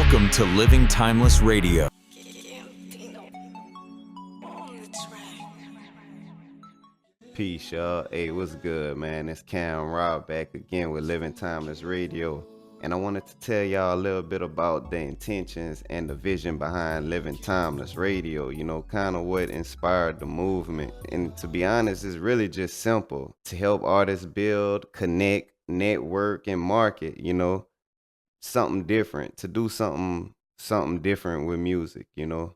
Welcome to Living Timeless Radio. Peace, y'all. Hey, what's good, man? It's Cam Rob back again with Living Timeless Radio. And I wanted to tell y'all a little bit about the intentions and the vision behind Living Timeless Radio, kind of what inspired the movement. And to be honest, it's really just simple to help artists build, connect, network, and market, something different, to do something different with music. The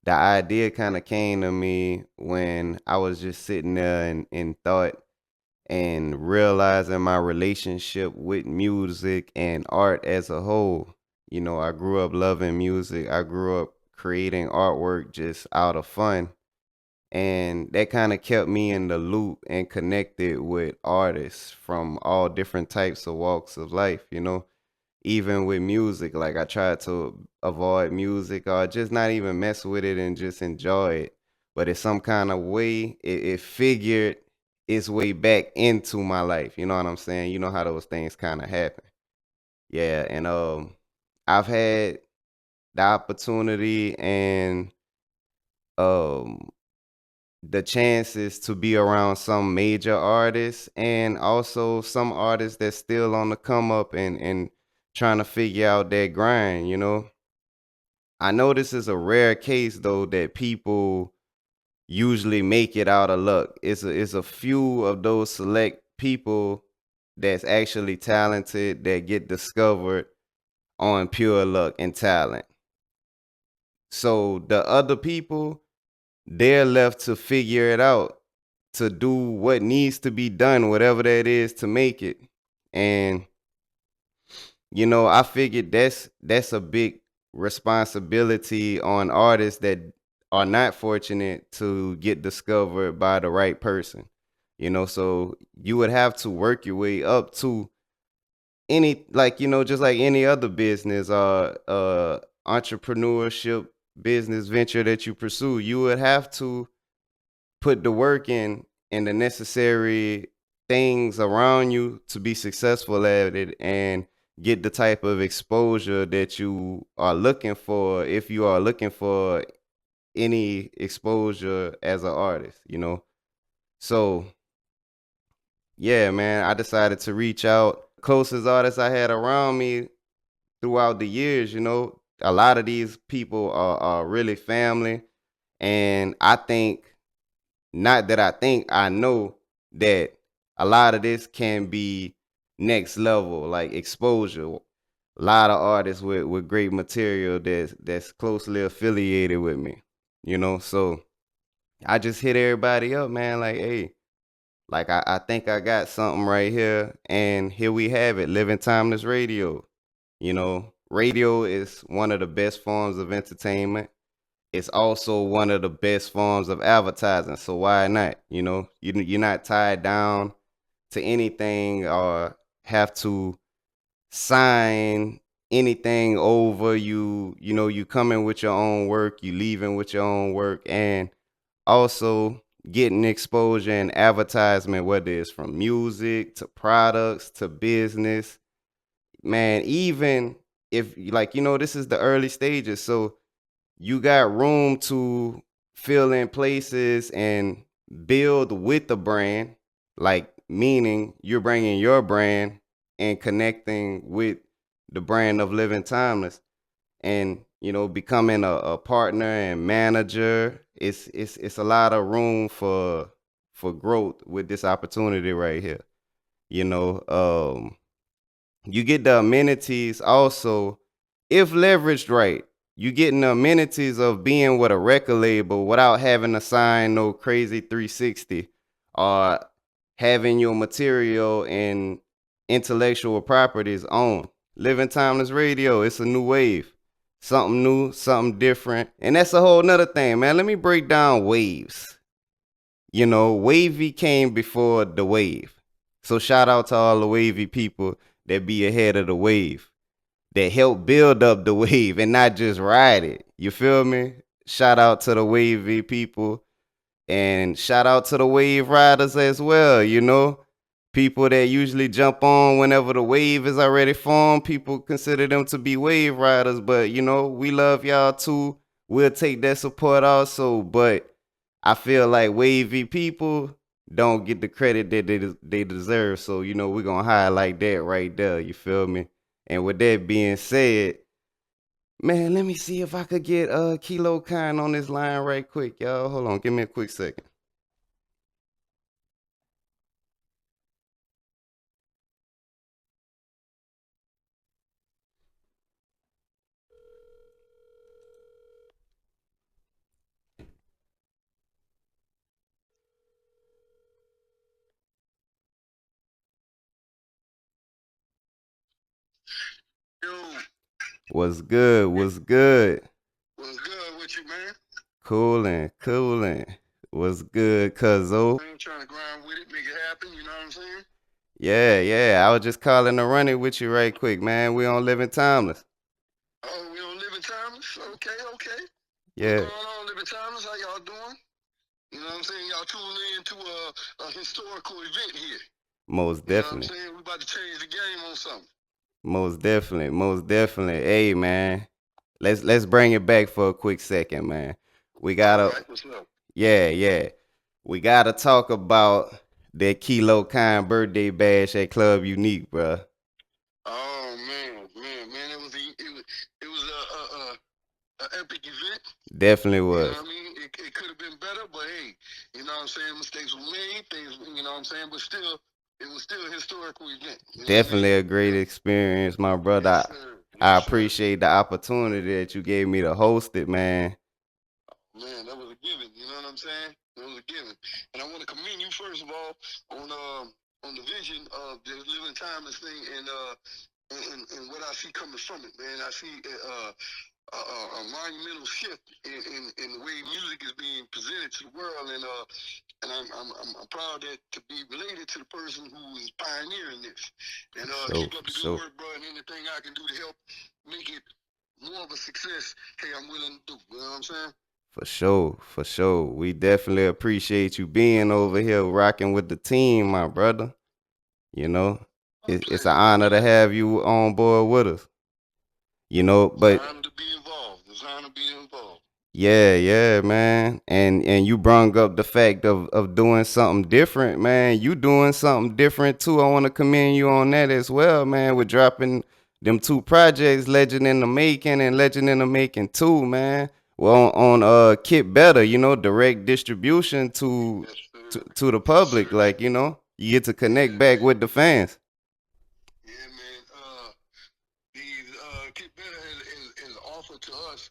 idea kind of came to me when I was just sitting there and thought and realizing my relationship with music and art as a whole. I grew up loving music. I grew up creating artwork just out of fun. And that kind of kept me in the loop and connected with artists from all different types of walks of life. Even with music, like I tried to avoid music or just not even mess with it and just enjoy it. But in some kind of way, it figured its way back into my life. You know what I'm saying? You know how those things kind of happen. Yeah, and I've had the opportunity and um the chances to be around some major artists and also some artists that's still on the come up and trying to figure out that grind. I know this is a rare case though that people usually make it out of luck. It's a few of those select people that's actually talented that get discovered on pure luck and talent. So the other people, they're left to figure it out, to do what needs to be done, whatever that is to make it. And I figured that's a big responsibility on artists that are not fortunate to get discovered by the right person. So you would have to work your way up to any, like, just like any other business or entrepreneurship business venture that you pursue. You would have to put the work in and the necessary things around you to be successful at it and get the type of exposure that you are looking for, if you are looking for any exposure as an artist. So yeah, man, I decided to reach out. Closest artists I had around me throughout the years, a lot of these people are really family. And I think, not that I think, I know that a lot of this can be next level, like exposure. A lot of artists with great material that's closely affiliated with me. So I just hit everybody up, man, like, hey, like I think I got something right here. And here we have it, Living Timeless Radio. Radio is one of the best forms of entertainment. It's also one of the best forms of advertising. So why not? You're not tied down to anything or have to sign anything over. You coming with your own work, you leaving with your own work, and also getting exposure and advertisement, whether it's from music to products to business. Man, even if, like, this is the early stages. So you got room to fill in places and build with the brand, like, meaning you're bringing your brand and connecting with the brand of Living Timeless and, becoming a partner and manager. It's a lot of room for growth with this opportunity right here. You know, um, you get the amenities also, if leveraged right. You getting the amenities of being with a record label without having to sign no crazy 360 or having your material and intellectual properties owned. Living Timeless Radio, it's a new wave. Something new, something different. And that's a whole nother thing, man. Let me break down waves. Wavy came before the wave. So shout out to all the wavy people that be ahead of the wave, that help build up the wave and not just ride it. You feel me? Shout out to the wavy people and shout out to the wave riders as well. People that usually jump on whenever the wave is already formed, people consider them to be wave riders. But you know, we love y'all too. We'll take that support also. But I feel like wavy people don't get the credit that they deserve. So you know, we're gonna highlight that right there. You feel me? And with that being said, man, let me see if I could get Keilo Khan on this line right quick, y'all. Hold on, give me a quick second. Yo, What's good? What's good? what's good with you, man? Coolin', coolin'. What's good, cuzzo? I ain't trying to grind with it, make it happen, you know what I'm saying? Yeah. I was just calling to run it with you right quick, man. We on Living Timeless. Oh, we on Living Timeless? Okay. What's Yeah, going on, Living Timeless? How y'all doing? You know what I'm saying? Y'all tuning in to a historical event here. most You know what I'm definitely. saying? We about to change the game on something. Most definitely. Hey, man. Let's bring it back for a quick second, man. We All gotta right, what's up? yeah. We gotta talk about that Keilo Khan birthday bash at Club Unique, bruh. Oh man, it was a epic event. Definitely You know was. what I mean? It could have been better, but hey, you know what I'm saying? Mistakes were made, things, you know what I'm saying? But still, it was still a historical event. You know what I mean? Definitely a great Yeah. experience, my brother. Yes, sir. I Yes, sir. appreciate the opportunity that you gave me to host it, man. Man, that was a given. You know what I'm saying? That was a given. And I want to commend you first of all on the vision of the living timeless thing and what I see coming from it, man. I see a monumental shift in the way music is being presented to the world, and I'm proud that to be related to the person who is pioneering this. And keep up For the good sure. work, bro. And anything I can do to help make it more of a success, hey, I'm willing to do. You know what I'm saying? For sure. We definitely appreciate you being over here rocking with the team, my brother. You know, it's an My honor to pleasure. have you on board with us. You know, It's an but honor to be involved. It's an honor to be involved. yeah, man. And you brung up the fact of doing something different, man. You doing something different too. I want to commend you on that as well, man. With dropping them two projects, Legend in the Making and Legend in the Making 2, man. Well, on Kit Better, you know, direct distribution Yes, sir. to the Yes, public, sir. like, you know, you get to connect Yeah, back man. with the fans. Yeah, man. These Kid Better has offered to us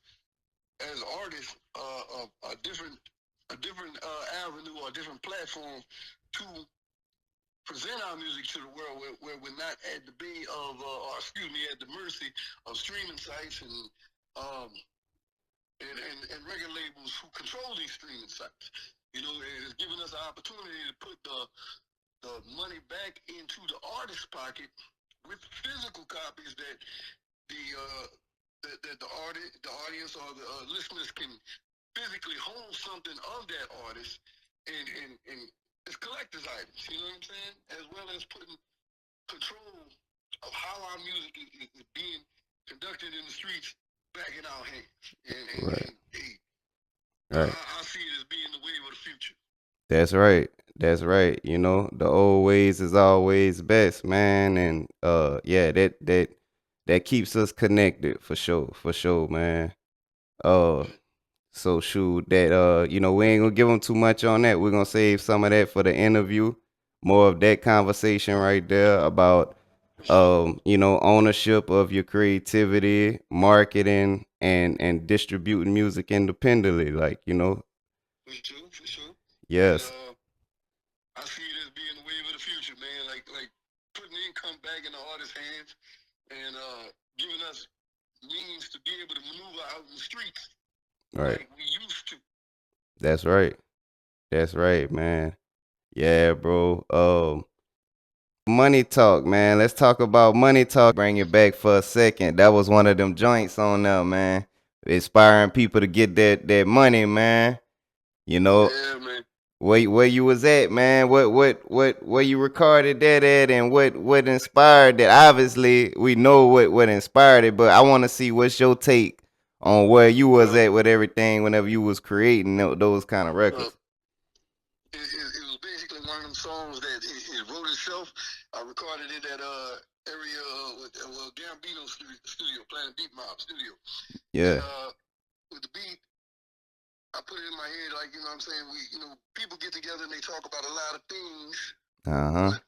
as artists a different avenue or a different platform to present our music to the world where we're not at the bay of or excuse me at the mercy of streaming sites um and record labels who control these streaming sites. You know, it's giving us an opportunity to put the money back into the artist's pocket with physical copies that the the audience or the listeners can physically hold something of that artist and it's collector's items. You know what I'm saying? As well as putting control of how our music is being conducted in the streets back in our hands. Right, And hey, right. I see it as being the wave of the future. That's right. That's right. You know, the old ways is always best, man. And yeah, that keeps us connected for sure, man. Uh, so shoot that you know, we ain't gonna give them too much on that. We're gonna save some of that for the interview. More of that conversation right there about For sure. you know, ownership of your creativity, marketing, and distributing music independently. Like, you know, For sure. And yes, I see it as being the wave of the future, man. Like putting income back in the artist's hands and giving us means to be able to maneuver out in the streets right. like we used to. That's right. That's right, man. Yeah, bro. Money talk, man. Let's talk about money talk. Bring it back for a second. That was one of them joints on there, man. Inspiring people to get that money, man. You know, Yeah, man. where you was at, man. What where you recorded that at, and what inspired that? Obviously, we know what inspired it, but I want to see what's your take on where you was Well, at with everything whenever you was creating those kind of uh, records. it was basically one of them songs that it wrote itself. I recorded it at area with Gambino studio, Planet Beat Mob studio, and Yeah. with the beat, I put it in my head like, you know what I'm saying, people get together and they talk about a lot of things, Uh-huh. but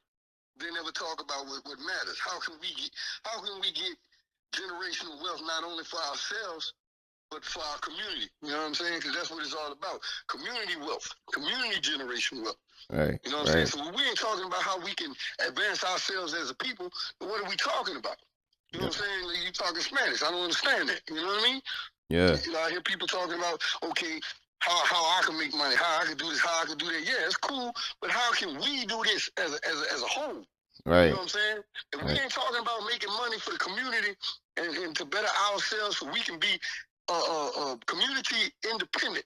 they never talk about what matters. How can we get generational wealth not only for ourselves but for our community? You know what I'm saying? Because that's what it's all about. Community wealth, community generation wealth. Right. You know what I'm saying? So we ain't talking about how we can advance ourselves as a people, but what are we talking about? You know what I'm saying? Like, you talking Spanish. I don't understand that. You know what I mean? Yeah. You know, I hear people talking about, okay, how I can make money, how I can do this, how I can do that. Yeah, it's cool, but how can we do this as a whole? Right. You know what I'm saying? If we ain't talking about making money for the community and to better ourselves so we can be community independent.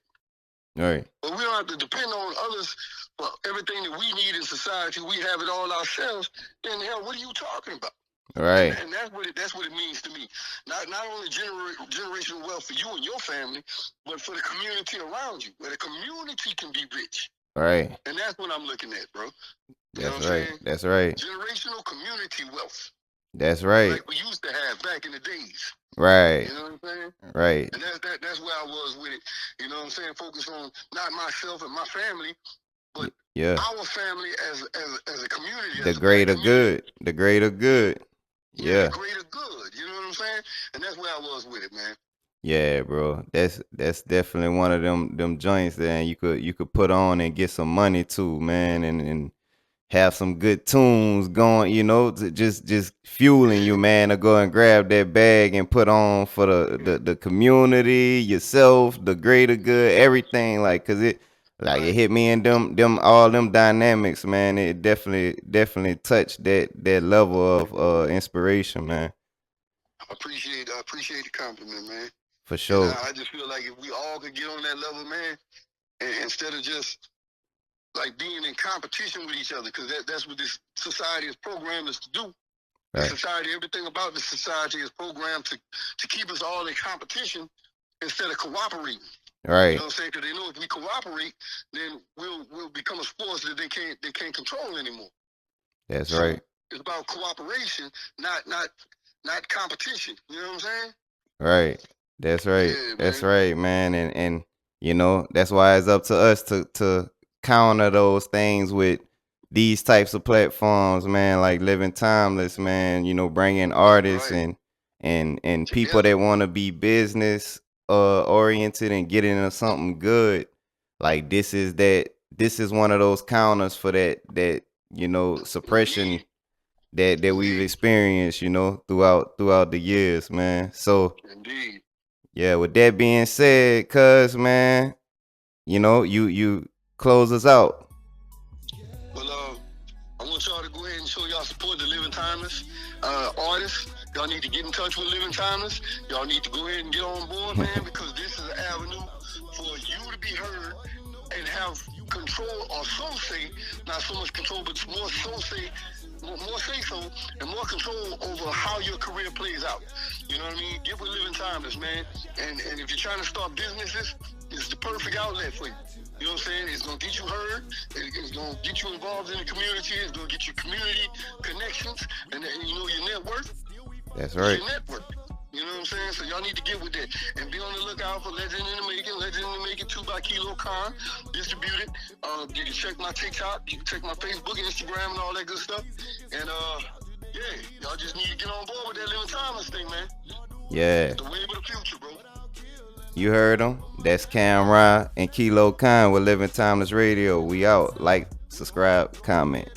Right. But we don't have to depend on others for everything that we need in society. We have it all ourselves. Then hell, what are you talking about? Right. And that's what it means to me. Not only generational wealth for you and your family, but for the community around you, where the community can be rich. Right. And that's what I'm looking at, bro. You know That's what I'm right. saying? That's right. Generational community wealth. That's right. Like we used to have back in the days. Right. You know what I'm saying? Right. And that's where I was with it. You know what I'm saying? Focus on not myself and my family, but Yeah. our family as a community. The as a greater black community. good. The greater good. Yeah, Yeah. the greater good. You know what I'm saying? And that's where I was with it, man. Yeah, bro. That's definitely one of them joints that you could put on and get some money too, man, and have some good tunes going, just fueling you, man, to go and grab that bag and put on for the community, yourself, the greater good, everything, like, cause it it hit me in them all them dynamics, man. It definitely touched that level of inspiration, man. I appreciate the compliment, man. For And sure. I just feel like if we all could get on that level, man, and instead of just like being in competition with each other, because that's what this society is programmed us to do. The Right. society, everything about the society is programmed to keep us all in competition instead of cooperating. Right. You know what I'm saying? Because they know if we cooperate, then we'll become a force that they can't control anymore. That's So right. it's about cooperation, not competition. You know what I'm saying? Right. That's right. Yeah, That's man. right, man. And that's why it's up to us to counter those things with these types of platforms, man, like Living Timeless, man, bringing artists Right. and people Together. that want to be business oriented and get into something good. Like this is one of those counters for that suppression that we've Indeed. experienced, throughout the years, man. So Indeed. yeah, with that being said, cuz man, you close us out. Well, I want y'all to go ahead and show y'all support the Living Timeless artists. Y'all need to get in touch with Living Timeless. Y'all need to go ahead and get on board, man, because this is an avenue for you to be heard and have control, or so say, not so much control, but more so say, more say so, and more control over how your career plays out. You know what I mean? Get with Living Timeless, man. And if you're trying to start businesses, it's the perfect outlet for you. You know what I'm saying? It's going to get you heard. It's going to get you involved in the community. It's going to get you community connections and your net worth. That's right. Your network. You know what I'm saying? So y'all need to get with that. And be on the lookout for Legend in the Making. Legend in the Making 2 by Keilo Khan. Distributed. You can check my TikTok. You can check my Facebook, Instagram, and all that good stuff. And yeah, y'all just need to get on board with that Living Timeless thing, man. Yeah. It's the wave of the future, bro. You heard him. That's Cameron and Keilo Khan with Living Timeless Radio. We out. Like, subscribe, comment.